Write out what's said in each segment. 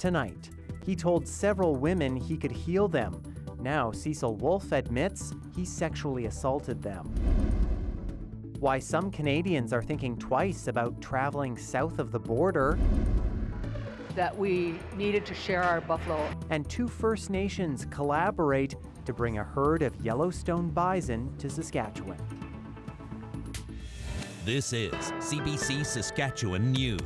tonight. He told several women he could heal them. Now Cecil Wolfe admits he sexually assaulted them. Why some Canadians are thinking twice about traveling south of the border. That we needed to share our buffalo. And 2 First Nations collaborate to bring a herd of Yellowstone bison to Saskatchewan. This is CBC Saskatchewan News.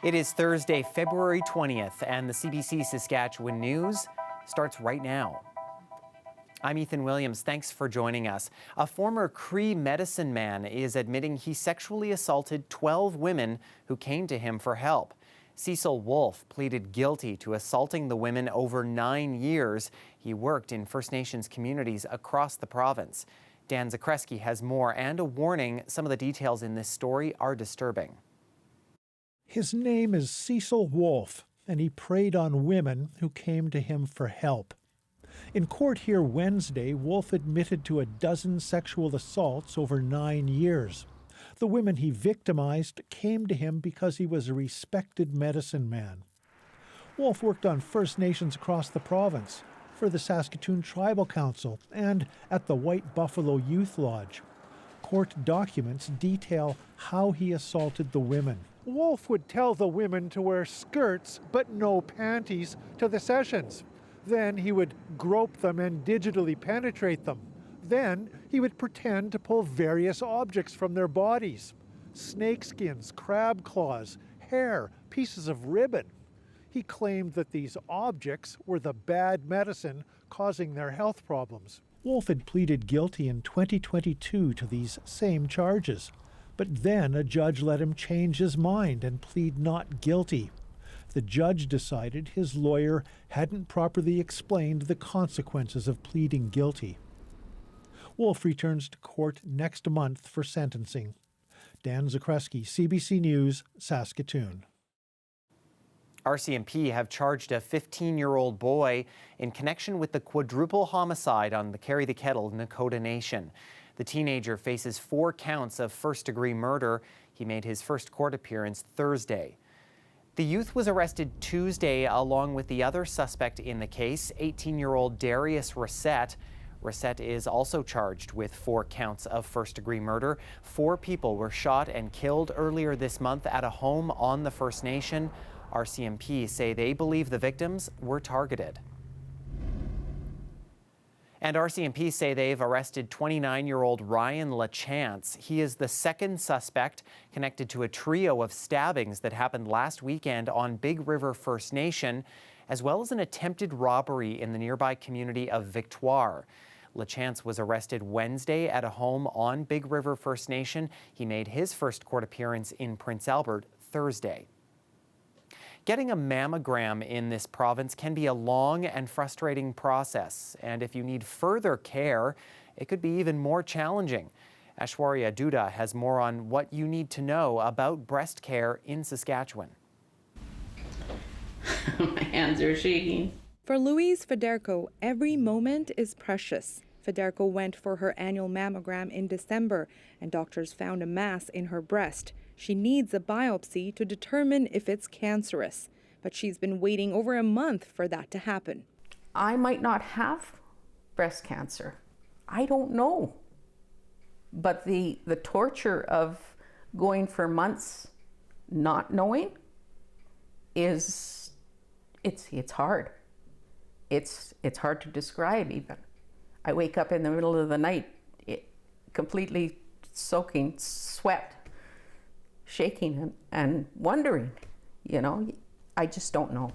It is Thursday, February 20th, and the CBC Saskatchewan News starts right now. I'm Ethan Williams. Thanks for joining us. A former Cree medicine man is admitting he sexually assaulted 12 women who came to him for help. Cecil Wolfe pleaded guilty to assaulting the women over 9 years. He worked in First Nations communities across the province. Dan Zakreski has more and a warning. Some of the details in this story are disturbing. His name is Cecil Wolfe, and he preyed on women who came to him for help. In court here Wednesday, Wolfe admitted to a dozen sexual assaults over 9 years. The women he victimized came to him because he was a respected medicine man. Wolfe worked on First Nations across the province, for the Saskatoon Tribal Council, and at the White Buffalo Youth Lodge. Court documents detail how he assaulted the women. Wolfe would tell the women to wear skirts but no panties to the sessions. Then he would grope them and digitally penetrate them. Then he would pretend to pull various objects from their bodies. Snakeskins, crab claws, hair, pieces of ribbon. He claimed that these objects were the bad medicine causing their health problems. Wolfe had pleaded guilty in 2022 to these same charges. But then a judge let him change his mind and plead not guilty. The judge decided his lawyer hadn't properly explained the consequences of pleading guilty. Wolfe returns to court next month for sentencing. Dan Zakreski, CBC News, Saskatoon. RCMP have charged a 15-year-old boy in connection with the quadruple homicide on the Carry the Kettle Nakota Nation. The teenager faces 4 counts of first-degree murder. He made his first court appearance Thursday. The youth was arrested Tuesday along with the other suspect in the case, 18-year-old Darius Reset. Reset is also charged with 4 counts of first-degree murder. 4 people were shot and killed earlier this month at a home on the First Nation. RCMP say they believe the victims were targeted. And RCMP say they've arrested 29-year-old Ryan LaChance. He is the second suspect connected to a trio of stabbings that happened last weekend on Big River First Nation, as well as an attempted robbery in the nearby community of Victoire. LaChance was arrested Wednesday at a home on Big River First Nation. He made his first court appearance in Prince Albert Thursday. Getting a mammogram in this province can be a long and frustrating process, and if you need further care, it could be even more challenging. Aishwarya Duda has more on what you need to know about breast care in Saskatchewan. My hands are shaking. For Louise Federko, every moment is precious. Federko went for her annual mammogram in December, and doctors found a mass in her breast. She needs a biopsy to determine if it's cancerous, but she's been waiting over a month for that to happen. I might not have breast cancer. I don't know. But the torture of going for months not knowing is, it's hard. It's hard to describe even. I wake up in the middle of the night, completely soaking sweat, shaking and wondering, I just don't know.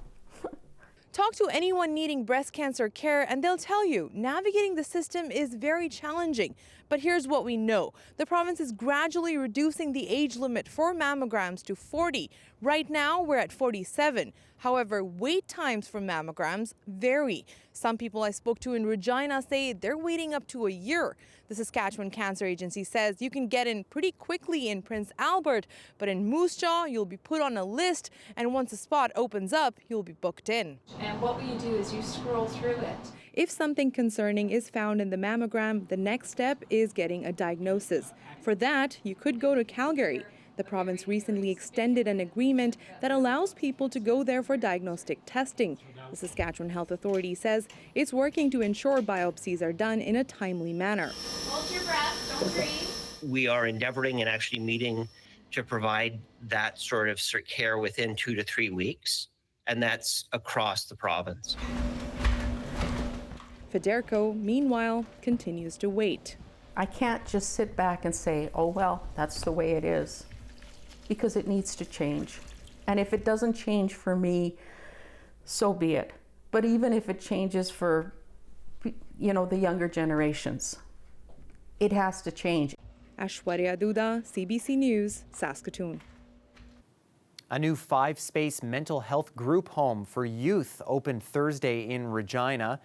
Talk to anyone needing breast cancer care and they'll tell you navigating the system is very challenging. But here's what we know. The province is gradually reducing the age limit for mammograms to 40. Right now, we're at 47. However, wait times for mammograms vary. Some people I spoke to in Regina say they're waiting up to a year. The Saskatchewan Cancer Agency says you can get in pretty quickly in Prince Albert, but in Moose Jaw, you'll be put on a list, and once a spot opens up, you'll be booked in. And what you do is you scroll through it. If something concerning is found in the mammogram, the next step is getting a diagnosis. For that, you could go to Calgary. The province recently extended an agreement that allows people to go there for diagnostic testing. The Saskatchewan Health Authority says it's working to ensure biopsies are done in a timely manner. Hold your breath, don't breathe. We are endeavoring and actually meeting to provide that sort of care within 2 to 3 weeks, and that's across the province. Federico, meanwhile, continues to wait. I can't just sit back and say, oh, well, that's the way it is, because it needs to change. And if it doesn't change for me, so be it. But even if it changes for, the younger generations, it has to change. Aishwarya Duda, CBC News, Saskatoon. A new 5-space mental health group home for youth opened Thursday in Regina.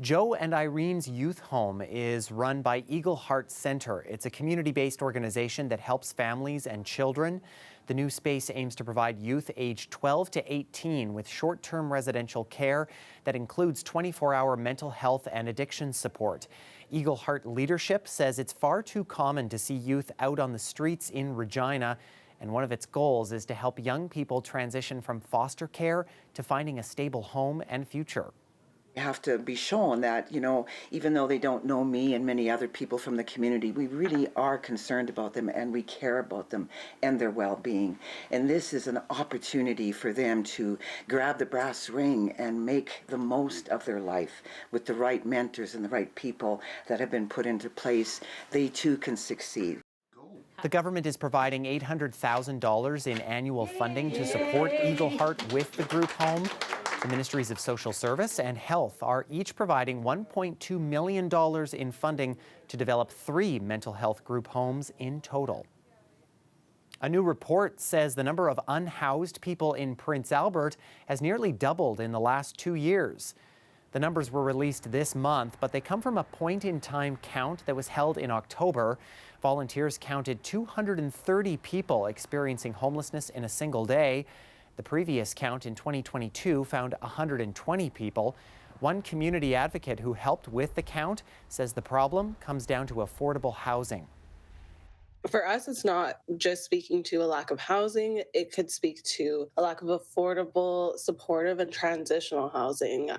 Joe and Irene's youth home is run by Eagle Heart Centre. It's a community-based organization that helps families and children. The new space aims to provide youth aged 12 to 18 with short-term residential care that includes 24-hour mental health and addiction support. Eagle Heart leadership says it's far too common to see youth out on the streets in Regina, and one of its goals is to help young people transition from foster care to finding a stable home and future. You have to be shown that, even though they don't know me and many other people from the community, we really are concerned about them and we care about them and their well-being. And this is an opportunity for them to grab the brass ring and make the most of their life with the right mentors and the right people that have been put into place. They too can succeed. The government is providing $800,000 in annual funding to support Eagle Heart with the group home. The Ministries of Social Service and Health are each providing $1.2 million in funding to develop 3 mental health group homes in total. A new report says the number of unhoused people in Prince Albert has nearly doubled in the last 2 years. The numbers were released this month, but they come from a point-in-time count that was held in October. Volunteers counted 230 people experiencing homelessness in a single day. The previous count in 2022 found 120 people. One community advocate who helped with the count says the problem comes down to affordable housing. For us, it's not just speaking to a lack of housing. It could speak to a lack of affordable, supportive, and transitional housing.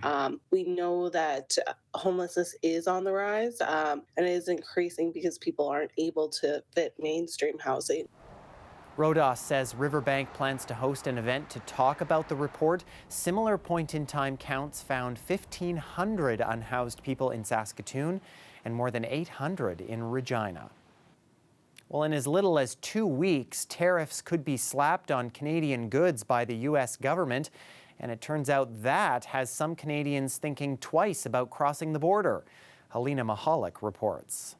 We know that homelessness is on the rise, and it is increasing because people aren't able to fit mainstream housing. Rodas says Riverbank plans to host an event to talk about the report. Similar point-in-time counts found 1,500 unhoused people in Saskatoon and more than 800 in Regina. Well, in as little as 2 weeks, tariffs could be slapped on Canadian goods by the U.S. government, and it turns out that has some Canadians thinking twice about crossing the border. Helena Mahalik reports.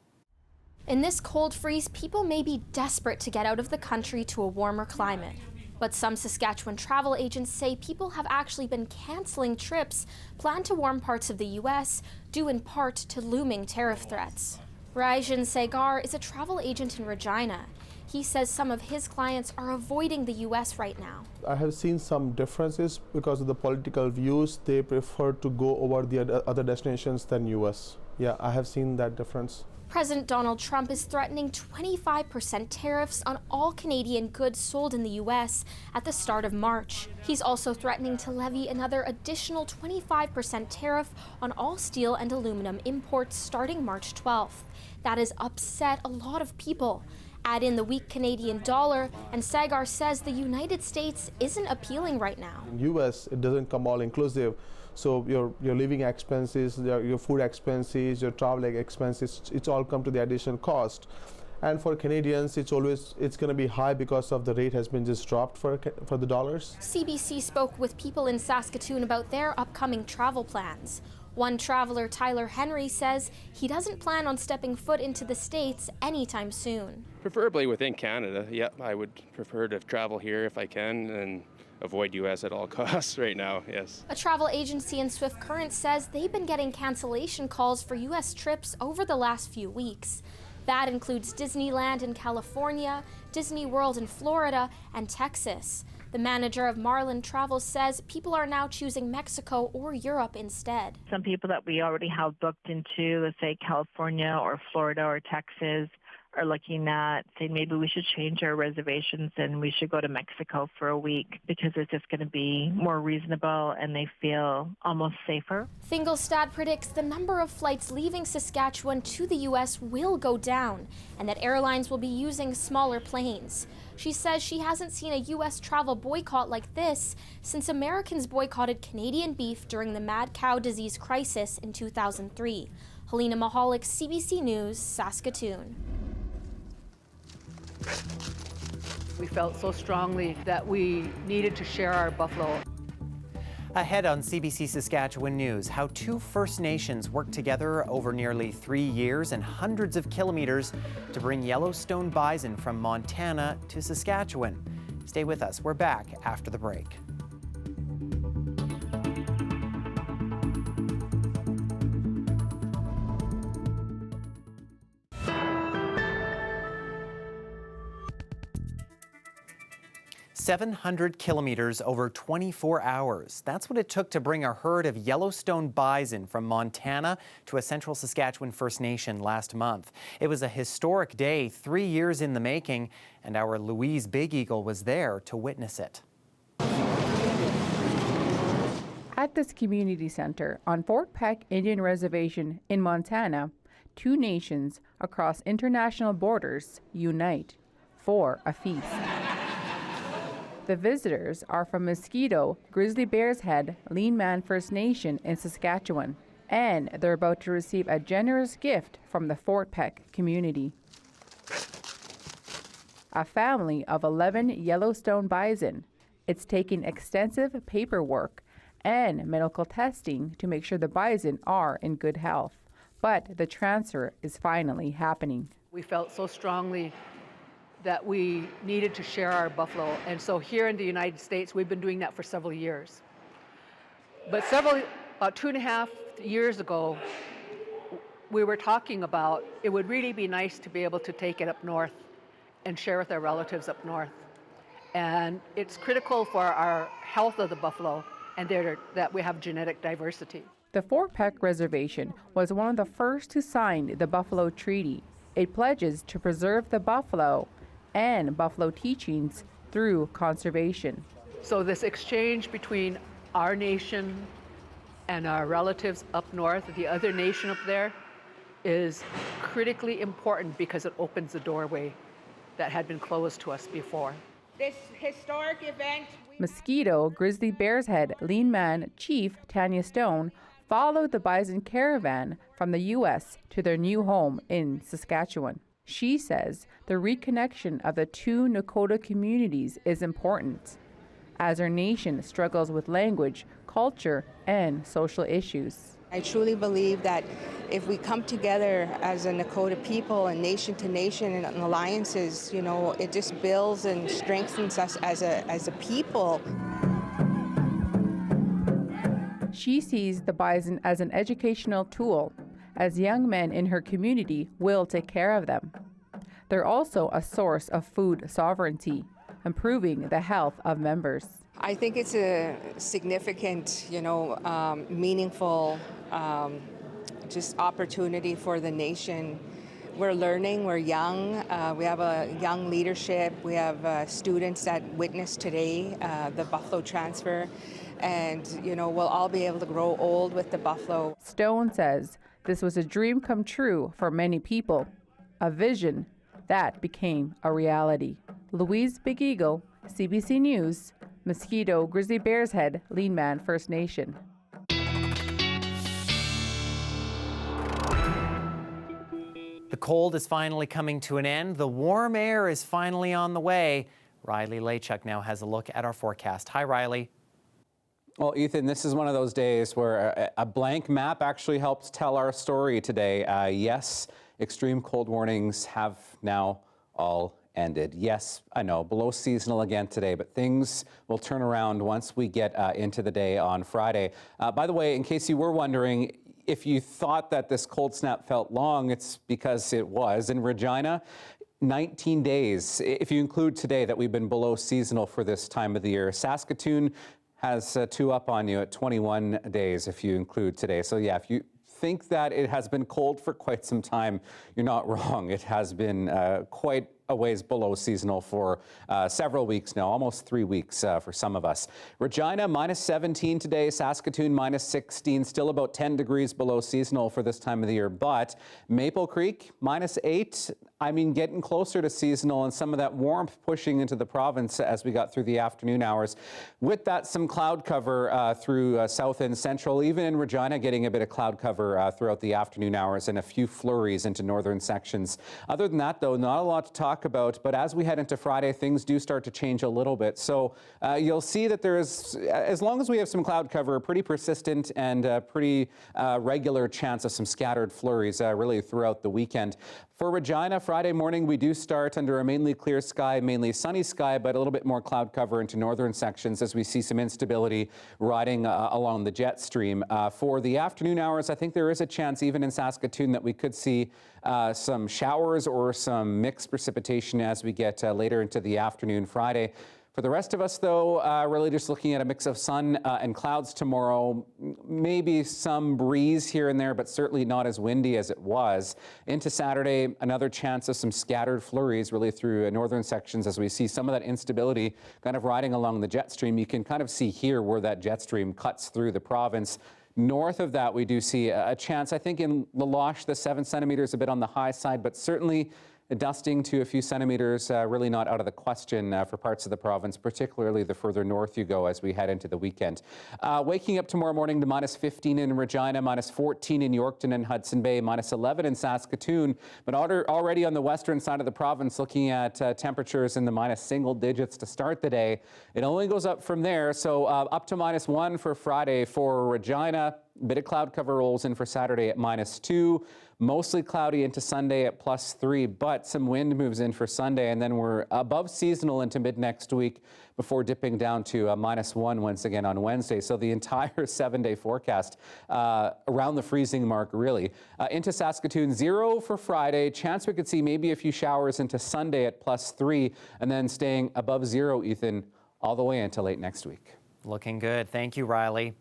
In this cold freeze, people may be desperate to get out of the country to a warmer climate. But some Saskatchewan travel agents say people have actually been canceling trips planned to warm parts of the U.S., due in part to looming tariff threats. Rajan Sagar is a travel agent in Regina. He says some of his clients are avoiding the U.S. right now. I have seen some differences because of the political views. They prefer to go over the other destinations than U.S. Yeah, I have seen that difference. President Donald Trump is threatening 25% tariffs on all Canadian goods sold in the U.S. at the start of March. He's also threatening to levy another additional 25% tariff on all steel and aluminum imports starting March 12th. That has upset a lot of people. Add in the weak Canadian dollar, and Sagar says the United States isn't appealing right now. In U.S., it doesn't come all inclusive. So your living expenses, your food expenses, your travel expenses, it's all come to the additional cost. And for Canadians, it's going to be high because of the rate has been just dropped for the dollars. CBC spoke with people in Saskatoon about their upcoming travel plans. One traveler, Tyler Henry, says he doesn't plan on stepping foot into the States anytime soon. Preferably within Canada. Yeah, I would prefer to travel here if I can and avoid U.S. at all costs right now, yes. A travel agency in Swift Current says they've been getting cancellation calls for U.S. trips over the last few weeks. That includes Disneyland in California, Disney World in Florida, and Texas. The manager of Marlin Travels says people are now choosing Mexico or Europe instead. Some people that we already have booked into, let's say California or Florida or Texas, are looking at saying maybe we should change our reservations and we should go to Mexico for a week because it's just going to be more reasonable and they feel almost safer. Fingelstad predicts the number of flights leaving Saskatchewan to the U.S. will go down and that airlines will be using smaller planes. She says she hasn't seen a U.S. travel boycott like this since Americans boycotted Canadian beef during the mad cow disease crisis in 2003. Helena Mahalik, CBC News, Saskatoon. We felt so strongly that we needed to share our buffalo. Ahead on CBC Saskatchewan News, how two First Nations worked together over nearly 3 years and hundreds of kilometers to bring Yellowstone bison from Montana to Saskatchewan. Stay with us. We're back after the break. "700 kilometers over 24 hours. That's what it took to bring a herd of Yellowstone bison from Montana to a central Saskatchewan First Nation last month. It was a historic day, 3 years in the making, and our Louise Big Eagle was there to witness it. At this community center on Fort Peck Indian Reservation in Montana, two nations across international borders unite for a feast. The visitors are from Mosquito, Grizzly Bear's Head, Lean Man First Nation in Saskatchewan, and they're about to receive a generous gift from the Fort Peck community. A family of 11 Yellowstone bison. It's taking extensive paperwork and medical testing to make sure the bison are in good health. But the transfer is finally happening. We felt so strongly that we needed to share our buffalo. And so here in the United States, we've been doing that for several years. But about 2.5 years ago, we were talking about it would really be nice to be able to take it up north and share with our relatives up north. And it's critical for our health of the buffalo and that we have genetic diversity. The Fort Peck Reservation was one of the first to sign the Buffalo Treaty. It pledges to preserve the buffalo and buffalo teachings through conservation. So this exchange between our nation and our relatives up north, the other nation up there, is critically important because it opens a doorway that had been closed to us before. This historic event. Mosquito, Grizzly Bear's Head, Lean Man Chief Tanya Stone followed the bison caravan from the U.S. to their new home in Saskatchewan. She says the reconnection of the two Nakota communities is important as our nation struggles with language, culture, and social issues. I truly believe that if we come together as a Nakota people and nation to nation and alliances, you know, it just builds and strengthens us as a people. She sees the bison as an educational tool, as young men in her community will take care of them. They're also a source of food sovereignty, improving the health of members. I think it's a significant, meaningful just opportunity for the nation. We're learning, we're young, we have a young leadership, we have students that witnessed today the buffalo transfer, and we'll all be able to grow old with the buffalo. Stone says this was a dream come true for many people, a vision that became a reality. Louise Big Eagle, CBC News, Mosquito, Grizzly Bear's Head, Lean Man First Nation. The cold is finally coming to an end. The warm air is finally on the way. Riley Lachuk now has a look at our forecast. Hi, Riley. Well, Ethan, this is one of those days where a blank map actually helps tell our story today. Yes, extreme cold warnings have now all ended. Yes, I know, below seasonal again today, but things will turn around once we get into the day on Friday. By the way, in case you were wondering, if you thought that this cold snap felt long, it's because it was. In Regina, 19 days, if you include today, that we've been below seasonal for this time of the year. Saskatoon has 2 up on you at 21 days if you include today. So yeah, if you think that it has been cold for quite some time, you're not wrong. It has been quite a ways below seasonal for several weeks now, almost 3 weeks for some of us. Regina, -17 today. Saskatoon, -16, still about 10 degrees below seasonal for this time of the year. But Maple Creek, -8. I mean, getting closer to seasonal, and some of that warmth pushing into the province as we got through the afternoon hours. With that, some cloud cover through south and central, even in Regina, getting a bit of cloud cover throughout the afternoon hours and a few flurries into northern sections. Other than that, though, not a lot to talk about, but as we head into Friday, things do start to change a little bit. So you'll see that there is, as long as we have some cloud cover, a pretty persistent and pretty regular chance of some scattered flurries really throughout the weekend. For Regina, Friday morning, we do start under a mainly clear sky, mainly sunny sky, but a little bit more cloud cover into northern sections as we see some instability riding along the jet stream. For the afternoon hours, I think there is a chance, even in Saskatoon, that we could see some showers or some mixed precipitation as we get later into the afternoon Friday. For the rest of us, though, really just looking at a mix of sun and clouds tomorrow. Maybe some breeze here and there, but certainly not as windy as it was. Into Saturday, another chance of some scattered flurries really through northern sections as we see some of that instability kind of riding along the jet stream. You can kind of see here where that jet stream cuts through the province. North of that, we do see a chance, I think, in La Loche, the 7 centimeters a bit on the high side, but certainly dusting to a few centimeters, really not out of the question for parts of the province, particularly the further north you go as we head into the weekend. Waking up tomorrow morning to -15 in Regina, -14 in Yorkton and Hudson Bay, -11 in Saskatoon, but already on the western side of the province looking at temperatures in the -single digits to start the day. It only goes up from there, so up to -1 for Friday for Regina. Bit of cloud cover rolls in for Saturday at -2. Mostly cloudy into Sunday at +3, but some wind moves in for Sunday, and then we're above seasonal into mid next week before dipping down to -1 once again on Wednesday. So the entire 7-day forecast around the freezing mark, really. Into Saskatoon, 0 for Friday. Chance we could see maybe a few showers into Sunday at +3, and then staying above 0, Ethan, all the way until late next week. Looking good. Thank you, Riley.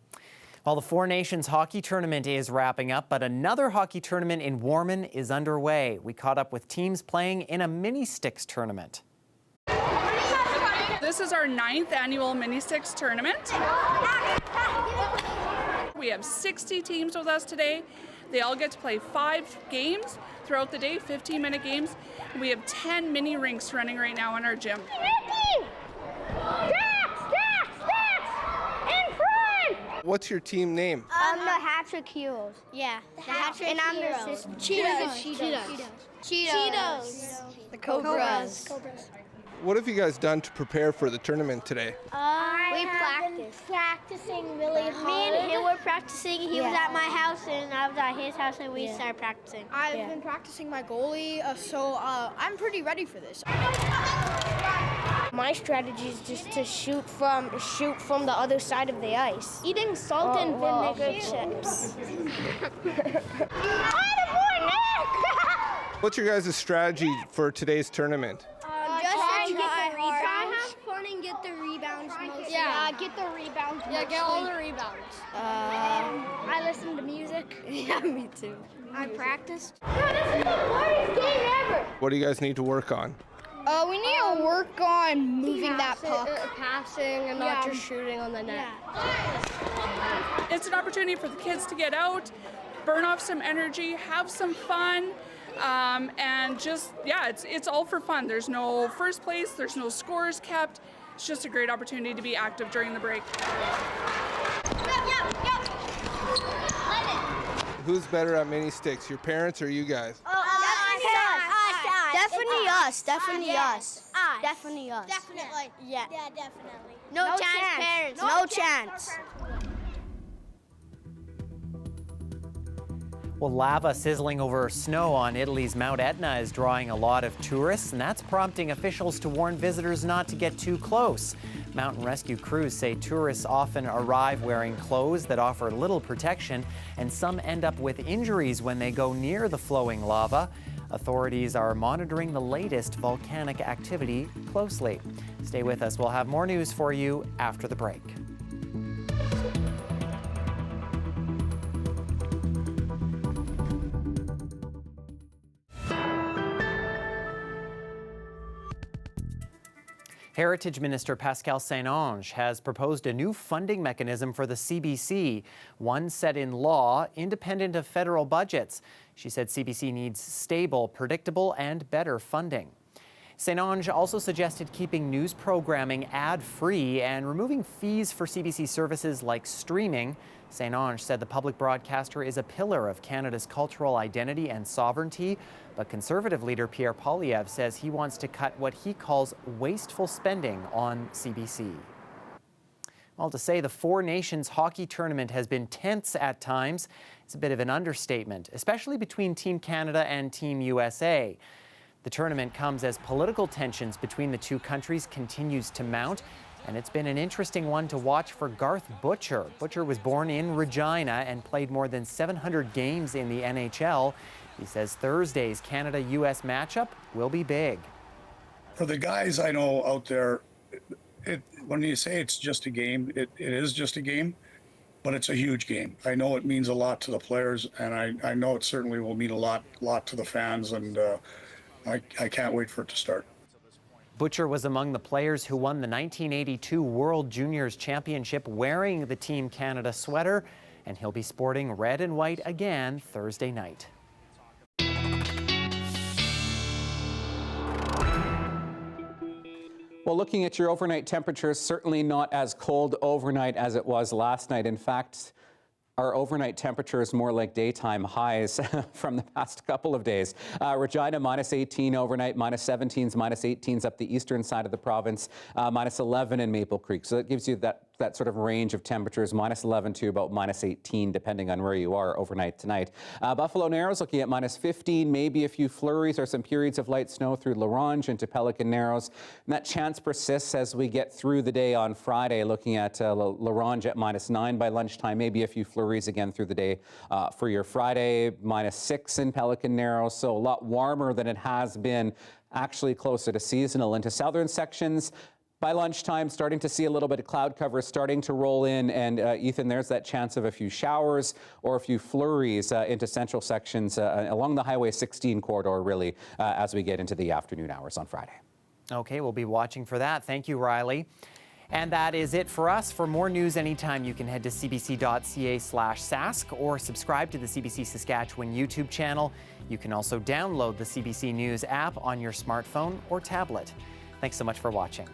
Well, the Four Nations hockey tournament is wrapping up, but another hockey tournament in Warman is underway. We caught up with teams playing in a mini sticks tournament. This is our 9th annual mini sticks tournament. We have 60 teams with us today. They all get to play 5 games throughout the day, 15-minute games. We have 10 mini rinks running right now in our gym. What's your team name? The Hat-Trick Heroes. Yeah. The Hat-Trick Heroes. And I'm the Cheetos. The Cobras. What have you guys done to prepare for the tournament today? We practicing really hard. Me and him were practicing. He was at my house and I was at his house and we started practicing. I've been practicing my goalie, so I'm pretty ready for this. My strategy is just to shoot from the other side of the ice. Eating salt and vinegar chips. What's your guys' strategy for today's tournament? Just try hard. Have fun and get the rebounds mostly. Yeah, get the rebounds. Yeah, get all the rebounds. I listen to music. Yeah, me too. I practiced. This is the hardest game ever. What do you guys need to work on? We need to work on moving that puck. Passing and not just shooting on the net. It's an opportunity for the kids to get out, burn off some energy, have some fun, and just, it's all for fun. There's no first place, there's no scores kept. It's just a great opportunity to be active during the break. Who's better at mini sticks, your parents or you guys? Definitely us. Definitely us. Definitely us. Definitely. Yeah. Yeah, definitely. No chance, parents. No chance. Well, lava sizzling over snow on Italy's Mount Etna is drawing a lot of tourists, and that's prompting officials to warn visitors not to get too close. Mountain rescue crews say tourists often arrive wearing clothes that offer little protection, and some end up with injuries when they go near the flowing lava. Authorities are monitoring the latest volcanic activity closely. Stay with us. We'll have more news for you after the break. Heritage Minister Pascale St-Onge has proposed a new funding mechanism for the CBC, one set in law, independent of federal budgets. She said CBC needs stable, predictable, and better funding. St-Onge also suggested keeping news programming ad-free and removing fees for CBC services like streaming. St-Onge said the public broadcaster is a pillar of Canada's cultural identity and sovereignty, but Conservative leader Pierre Poilievre says he wants to cut what he calls wasteful spending on CBC. Well, to say the Four Nations hockey tournament has been tense at times, it's a bit of an understatement, especially between Team Canada and Team USA. The tournament comes as political tensions between the two countries continues to mount, and it's been an interesting one to watch for Garth Butcher. Butcher was born in Regina and played more than 700 games in the NHL. He says Thursday's Canada-US matchup will be big. For the guys I know out there, when you say it's just a game, it is just a game, but it's a huge game. I know it means a lot to the players, and I know it certainly will mean a lot to the fans, and I can't wait for it to start. Butcher was among the players who won the 1982 World Juniors Championship wearing the Team Canada sweater, and he'll be sporting red and white again Thursday night. Well, looking at your overnight temperatures, certainly not as cold overnight as it was last night. In fact, our overnight temperatures more like daytime highs from the past couple of days. Regina -18 overnight, -17s, -18s up the eastern side of the province, -11 in Maple Creek. So that gives you that sort of range of temperatures, -11 to about -18, depending on where you are overnight tonight. Buffalo Narrows looking at -15, maybe a few flurries or some periods of light snow through La Ronge into Pelican Narrows. And that chance persists as we get through the day on Friday, looking at La Ronge at -9 by lunchtime, maybe a few flurries again through the day for your Friday, -6 in Pelican Narrows, so a lot warmer than it has been, actually closer to seasonal. Into southern sections, by lunchtime, starting to see a little bit of cloud cover starting to roll in, and Ethan, there's that chance of a few showers or a few flurries into central sections along the Highway 16 corridor, really, as we get into the afternoon hours on Friday. Okay, we'll be watching for that. Thank you, Riley. And that is it for us. For more news anytime, you can head to cbc.ca/sask or subscribe to the CBC Saskatchewan YouTube channel. You can also download the CBC News app on your smartphone or tablet. Thanks so much for watching.